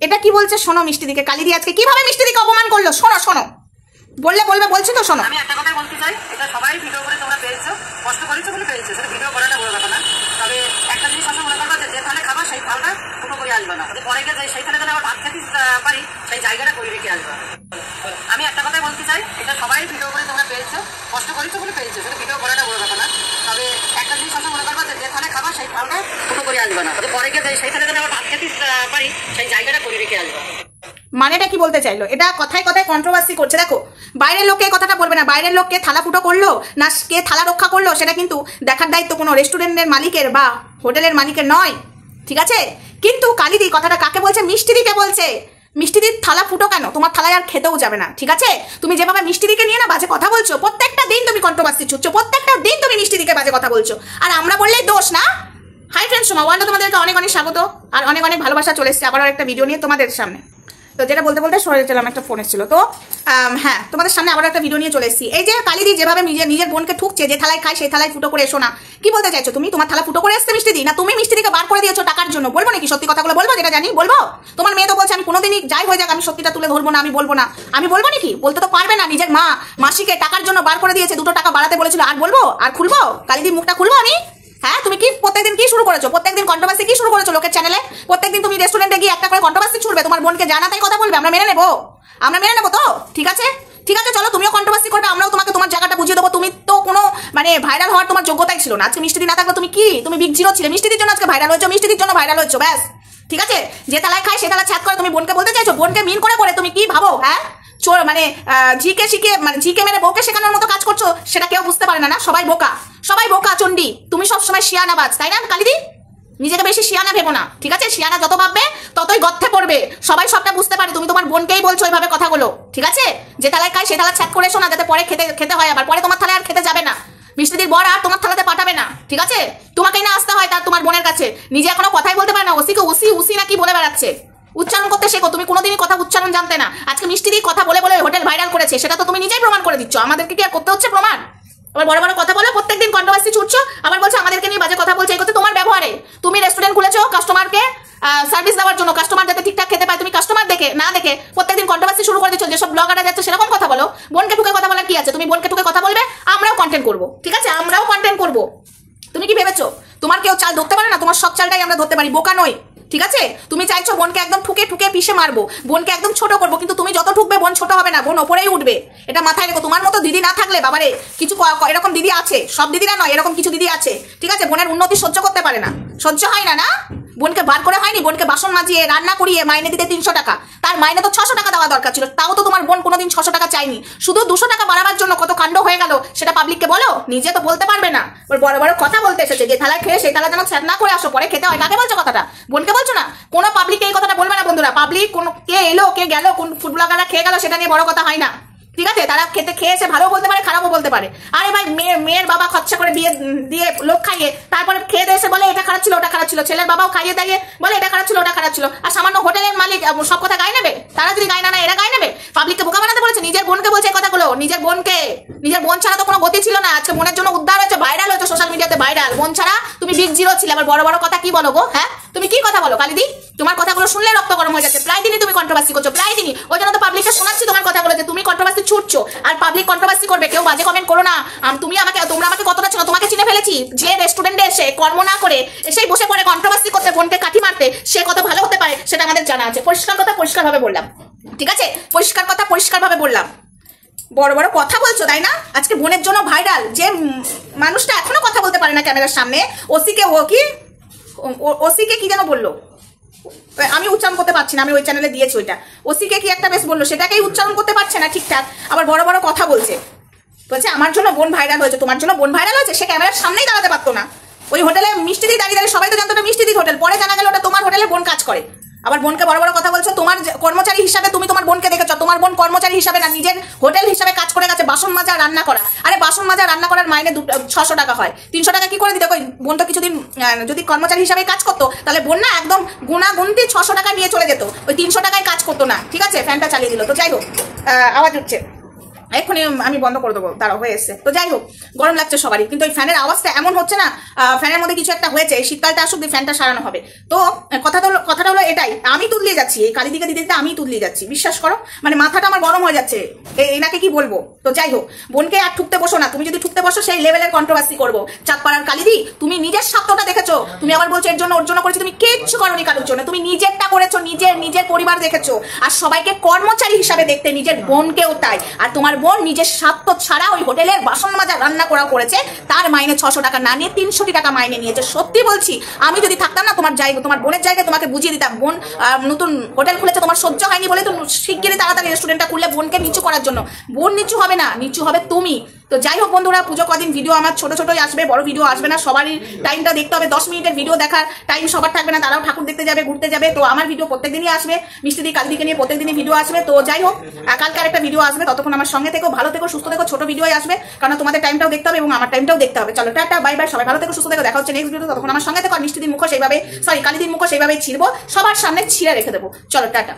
এটা কি বলছে শোনো মিষ্টিদিকে। কালিদি আজকে কিভাবে মিষ্টিদিকে অপমান করলো শোনো শোনো। বললে বলবে, বলছি তো শোনো। আমি একটা কথাই বলতে চাই, এটা সবাই ভিডিও করে তোমরা পেয়েছো, কষ্ট করেছো বলে পেয়েছো, সেটা ভিডিও করাটা বড় কথা না। তবে একটা জিনিস সবসময় মনে করবা, যে থালে খাবা সেই থালটা ফুটো করে আসবে না, পরে গিয়ে সেই থালে যেন আবার ভাত খেতে পারি সেই জায়গাটা করে রেখে আসবে। আমি একটা কথাই বলতে চাই, এটা সবাই ভিডিও করে তোমরা পেয়েছো, কষ্ট করেছো বলে পেয়েছো, সেটা ভিডিও করাটা বড় কথা না। তবে একটা জিনিস সবসময় মনে করবা, যে থালে খাবা সেই থালটা ফুটো করে আসবে না, পরে গিয়ে সেই থালে যেন আবার ভাত খেতে পারি সেই জায়গাটা করে রেখে আসবে। মানেটা কি বলতে চাইলো? এটা কথায় কথায় কন্ট্রোভার্সি করছে। দেখো, বাইরের লোককে এই কথাটা বলবে না, বাইরের লোককে থালা ফুটো করলো না কে থালা রক্ষা করলো সেটা কিন্তু দেখার দায়িত্ব কোনো রেস্টুরেন্টের মালিকের বা হোটেলের মালিকের নয়, ঠিক আছে? কিন্তু কালিদি কথাটা কাকে বলছে? মিষ্টিদিকে বলছে। মিষ্টিদির থালা ফুটো কেন? তোমার থালায় আর খেতেও যাবে না, ঠিক আছে? তুমি যেভাবে মিষ্টিদিকে নিয়ে না বাজে কথা বলছো, প্রত্যেকটা দিন তুমি কন্ট্রোভার্সি ছুটছো, প্রত্যেকটা দিন তুমি মিষ্টিদিকে বাজে কথা বলছো, আর আমরা বললেই দোষ না। হাই ফ্রেন্ডস, সোমা ওয়ানটা তোমাদেরকে অনেক অনেক স্বাগত আর অনেক অনেক ভালোবাসা চলে এসেছে আবার একটা ভিডিও নিয়ে তোমাদের সামনে। তো যেটা বলতে বলতে সরে চলাম, একটা ফোন এসেছিল। তো হ্যাঁ, তোমাদের সামনে আবার একটা ভিডিও নিয়ে চলে এসেছি। এই যে কালিদি যেভাবে নিজের বোনকে ঠুকছে, যে থালায় খায় সেই থালায় ফুটো করে এসো না, কি বলতে চাইছো তুমি? তোমার থালা ফুটো করে আসতে মিষ্টিদি, না তুমি মিষ্টিদিকে বার করে দিয়েছো টাকার জন্য? বলবো নাকি সত্যি কথাগুলো? বলবো, যেটা জানি বলবো। তোমার মেয়ে তো বলছে আমি কোনোদিনই যাই হয়ে যাক আমি সত্যিটা তুলে ধরবো না, আমি বলবো না। আমি বলবো নাকি? বলতে তো পারবে না। নিজের মাসিকে টাকার জন্য বার করে দিয়েছে, 2 টাকা বাড়াতে বলেছিল, আর বলবো? আর খুলবো কালিদির মুখটা? খুলবো আমি? হ্যাঁ, তুমি কি প্রত্যেকদিন কি শুরু করেছো? প্রত্যেকদিন কন্ট্রোভার্সি কি শুরু করেছো লোকের চ্যানেলে? প্রত্যেকদিন তুমি রেস্টুরেন্টে গিয়ে একটা করে কন্ট্রোভার্সি ছুড়বে, তোমার বোনকে জানাতেই কথা বলবে, আমরা মেনে নেবো? আমরা মেনে নেবো তো? ঠিক আছে, ঠিক আছে, চলো তুমিও কন্ট্রোভার্সি করবে, আমরাও তোমাকে তোমার জায়গাটা বুঝিয়ে দেবো। তুমি তো কোনো মানে ভাইরাল হওয়ার তোমার যোগ্যতাই ছিল না। আজকে মিষ্টিদি না থাকলে তুমি কি? তুমি বিগ জিরো ছিলে। মিষ্টিদির জন্য আজকে ভাইরাল হয়েছো, মিষ্টিদির জন্য ভাইরাল হয়েছো, ব্যাস। ঠিক আছে, যে তালায় খায় সে তালা ছাদ করে তুমি বোনকে বলতে চাইছো? বোনকে মিন করে করে তুমি কি ভাবো? হ্যাঁ, চোর মানে ঝিকে শিখে মানে ঝিকে মেরে বউকে শেখানোর মতো কাজ করছো, সেটা কেউ বুঝতে পারে না। না, সবাই বোকা, সবাই বোকা চন্ডী। তুমি সবসময় শিয়ানাবাজ, তাই না কালিদি? নিজেকে বেশি শিয়ানা ভেবো না, ঠিক আছে? শিয়ানা যত ভাববে ততই গর্তে পড়বে। সবাই সবটা বুঝতে পারে, তুমি তোমার বোনকেই বলছো এইভাবে কথাগুলো, ঠিক আছে? যে থালায় খায় সে থালা ছাদ করে এসো না, যাতে পরে খেতে হয়, আবার পরে তোমার থালায় আর খেতে যাবে না। মিষ্টিদির বর আর তোমার থালাতে পাঠাবে না, ঠিক আছে? তোমাকেই না আসতে হয় তার তোমার বোনের কাছে। নিজে এখনো কথাই বলতে পারে না, ওসিকে উসি উসি না কি বলে বেড়াচ্ছে। উচ্চারণ করতে শেখো, তুমি কোনোদিনই কথা উচ্চারণ জানতে না। আজকে মিষ্টিদি কথা বলে বলে হোটেল ভাইরাল করেছে, সেটা তো তুমি নিজেই প্রমাণ করে দিচ্ছ। আমাদেরকে কি আর করতে হচ্ছে প্রমাণ? আবার বড় বড় কথা বলো, প্রত্যেকদিন কন্ট্রোভার্সি ছুটছো, আবার বলছো আমাদেরকে নিয়ে বাজে কথা বলছে। এই করতে তোমার ব্যবহারে, তুমি রেস্টুরেন্ট খুলেছো কাস্টমারকে সার্ভিস দেওয়ার জন্য, কাস্টমার যাতে ঠিকঠাক খেতে পায়, তুমি কাস্টমার দেখে না দেখে প্রত্যেকদিন কন্ট্রোভার্সি শুরু করে দিচ্ছ। যেসব ব্লগাররা যাচ্ছে সেরকম কথা বলো। বোনকে ঠুকে কথা বলার কি আছে? তুমি বোনকে ঠুকে কথা বলবে, আমরাও কন্টেন্ট করবো, ঠিক আছে? আমরাও কন্টেন্ট করবো। তুমি কি ভেবেছো তোমার কেউ চাল ধরতে পারে না? তোমার সব চালটাই আমরা ধরতে পারি, বোকা নই, ঠিক আছে? তুমি চাইছো বোনকে একদম ঠুকে ঠুকে পিষে মারবো, বোনকে একদম ছোট করবো, কিন্তু তুমি যত ঠুকবে বোন ছোট হবে না, বোন ওপরেই উঠবে। এটা মাথায় রেখো। তোমার মতো দিদি না থাকলে, বাবারে কিছু এরকম দিদি আছে, সব দিদিরা নয়, এরকম কিছু দিদি আছে, ঠিক আছে? বোনের উন্নতি সহ্য করতে পারে না, সহ্য হয় না। না, বোনকে বার করে হয়নি? বোনকে বাসন মাজিয়ে রান্না করিয়ে মাইনে দিতে 300 টাকা, তার মাইনে তো 600 টাকা দেওয়া দরকার ছিল, তাও তো তোমার বোন কোনোদিন 600 টাকা চাইনি। শুধু 200 টাকা বাড়াবার জন্য কত কাণ্ড হয়ে গেল, সেটা পাবলিককে বলো? নিজে তো বলতে পারবে না, বড় বড় কথা বলতে এসেছে। যে থালায় খেয়ে সেই থালা যেন ছাদ না করে আসো, পরে খেতে হয়। কাকে বলছো কথাটা? বোনকে বলছো না? কোনো পাবলিককে এই কথাটা বলবে না বন্ধুরা। পাবলিক কোন কে এলো কে গেল, কোন ফুড ব্লগাররা খেয়ে গেল, সেটা নিয়ে বড় কথা হয় না, ঠিক আছে? তারা খেয়েছে, ভালো বলতে পারে, খারাপও বলতে পারে। আরে ভাই, মেয়ের বাবা খরচা করে বিয়ে দিয়ে লোক খাইয়ে তারপরে খেয়ে এসে বলে এটা খারাপ ছিল ওটা খারাপ ছিল। ছেলের বাবাও খাইয়ে দাইয়ে বলে এটা খারাপ ছিল ওটা খারাপ ছিল। আর সামান্য হোটেলের মালিক সব কথা গায়ে নেবে? তারা যদি গায়ে না এরা গায়ে নেবে? পাবলিককে বোকা বানাতে বলেছে, নিজের বোনকে বলছে এই কথাগুলো। নিজের বোনকে, নিজের বোন ছাড়া তো কোনো গতি ছিল না। আজকে বোনের জন্য উদ্ধার হয়েছে, ভাইরাল হয়েছে সোশ্যাল মিডিয়াতে, ভাইরাল। বোন ছাড়া তুমি বিগ জিরো ছিলে। আবার বড় বড় কথা কি বলো গো? হ্যাঁ, তুমি কি কথা বলো কালিদি? তোমার কথাগুলো শুনলে রক্ত গরম হয়ে যাচ্ছে। প্রায় দিনই তুমি কন্ট্রোভার্সি করছো, প্রায় দিনই। ওই জন্য তো পাবলিককে শোনাচ্ছি তোমার কথাগুলো, যে তুমি কন্ট্রোভার্সি ছুটছো আর পাবলিক কন্ট্রোভার্সি করবে। কেউ বাজে কমেন্ট করো না। তোমরা আমাকে কতটা চেনো? তোমাকে চিনে ফেলেছি। যে রেস্টুরেন্টে এসে কর্ম না করে এসেই বসে পড়ে কন্ট্রোভার্সি করতে, বোনকে কাঠি মারতে, সে কত ভালো হতে পারে সেটা আমাদের জানা আছে। পরিষ্কার কথা পরিষ্কার ভাবে বললাম, ঠিক আছে? পরিষ্কার কথা পরিষ্কার ভাবে বললাম। বড় বড় কথা বলছো, তাই না? আজকে বোনের জন্য ভাইরাল যে মানুষটা এখনো কথা বলতে পারে না ক্যামেরার সামনে। ওসিকে কি যেন বললো, আমি উচ্চারণ করতে পারছি না, আমি ওই চ্যানেলে দিয়েছি ওইটা। ওসিকে কি একটা বেশ বললো, সেটাকেই উচ্চারণ করতে পারছে না ঠিকঠাক। আবার বড় বড় কথা বলছে, বলছে আমার জন্য বোন ভাইরাল হয়েছে। তোমার জন্য বোন ভাইরাল হয়েছে? সে ক্যামেরার সামনেই দাঁড়াতে পারতো না। ওই হোটেলে মিষ্টিদি দাঁড়িয়ে দাঁড়িয়ে সবাই তো জানতো ওটা মিষ্টিদির হোটেল, পরে জানা গেল ওটা তোমার হোটেলে বোন কাজ করে। আবার বোনকে বড় বড় কথা বলছো। তোমার কর্মচারী হিসাবে তুমি তোমার বোনকে দেখেছো, তোমার বোন কর্মচারী হিসাবে না, নিজের হোটেল হিসাবে কাজ করে গেছে, বাসন মাজা রান্না করা। আরে বাসন মাজা রান্না করার মাইনে 600 টাকা হয়, 300 টাকা কি করে দিতে? ওই বোন তো কিছুদিন যদি কর্মচারী হিসাবে কাজ করতো, তাহলে বোন না একদম গুণাগুন্তি 600 টাকা নিয়ে চলে যেত, ওই 300 টাকায় কাজ করতো না, ঠিক আছে? ফ্যানটা চালিয়ে দিল। তো যাই হোক, আওয়াজ উঠছে। এক্ষুনি আমি বন্ধ করে দেবো, তারা হয়ে এসছে। তো যাই হোক, গরম লাগছে সবারই, কিন্তু ওই ফ্যানের আওয়াজটা এমন হচ্ছে না, ফ্যানের মধ্যে কিছু একটা হয়েছে। শীতকালটা আসুক, ফ্যানটা সারানো হবে। তো কথাটা হলো এটাই, আমি তুললিয়ে যাচ্ছি এই কালীদিকে দিতে দিতে, আমি তুললিয়ে যাচ্ছি, বিশ্বাস করো। মানে মাথাটা আমার গরম হয়ে যাচ্ছে, এনাকে কি বলবো। তো যাই হোক, বোনকে আর ঠুকতে বসো না। তুমি যদি ঠুকতে বসো সেই লেভেলের কন্ট্রোভার্সি করবো। চাঁদপাড়ার কালীদি, তুমি নিজের স্বার্থটা দেখেছো, তুমি আবার বলছো এর জন্য ওর জন্য করেছো। তুমি কিচ্ছু করোনি কারোর জন্য, তুমি নিজেরটা করেছো, নিজের পরিবার দেখেছো। আর সবাইকে কর্মচারী হিসাবে দেখতে, নিজের বোনকেও তাই। আর তোমার বোন নিজের স্বার্থ ছাড়া ওই হোটেলের বাসন মাজা রান্না করেছে, তার মাইনে 600 টাকা না নিয়ে 300 টাকা মাইনে নিয়েছে। সত্যি বলছি, আমি যদি থাকতাম না তোমার বোনের জায়গায় তোমাকে বুঝিয়ে দিতাম। বোন নতুন হোটেল খুলেছে, তোমার সহ্য হয়নি বলে তো শিগগিরই তাড়াতাড়ি রেস্টুরেন্টটা খুললে বোনকে নিচু করার জন্য। বোন নিচু হবে না, নিচু হবে তুমি। তো যাই হোক বন্ধুরা, পুজো কদিন ভিডিও আমার ছোটই আসবে, বড় ভিডিও আসবে না। সবারই টাইমটা দেখতে হবে, 10 মিনিটের ভিডিও দেখার টাইম সবার থাকবে না, তারাও ঠাকুর দেখতে যাবে, ঘুরতে যাবে। তো আমার ভিডিও প্রত্যেকদিনই আসবে, মিষ্টিদি কালীদিকে নিয়ে প্রত্যেকদিনই ভিডিও আসবে। তো যাই হোক, কালকে আরেকটা ভিডিও আসবে, ততক্ষণ আমার সঙ্গে থেকো, ভালো থেকো, সুস্থ থেকো। ছোট ভিডিওই আসবে, কারণ তোমাদের টাইমটাও দেখতে হবে এবং আমার টাইমটাও দেখতে হবে। চলো টাটা, বাই বাই, সবাই ভালো থেকো, সুস্থ থেকো, দেখা হচ্ছে নেক্সট ভিডিও। ততক্ষণ আমার সঙ্গে থেকো। আর মিষ্টিদির মুখও সেইভাবে, কালীদির মুখও সেইভাবে ছিড়বো, সবার সামনে ছিঁড়ে রেখে দেবো। চলো টাটা।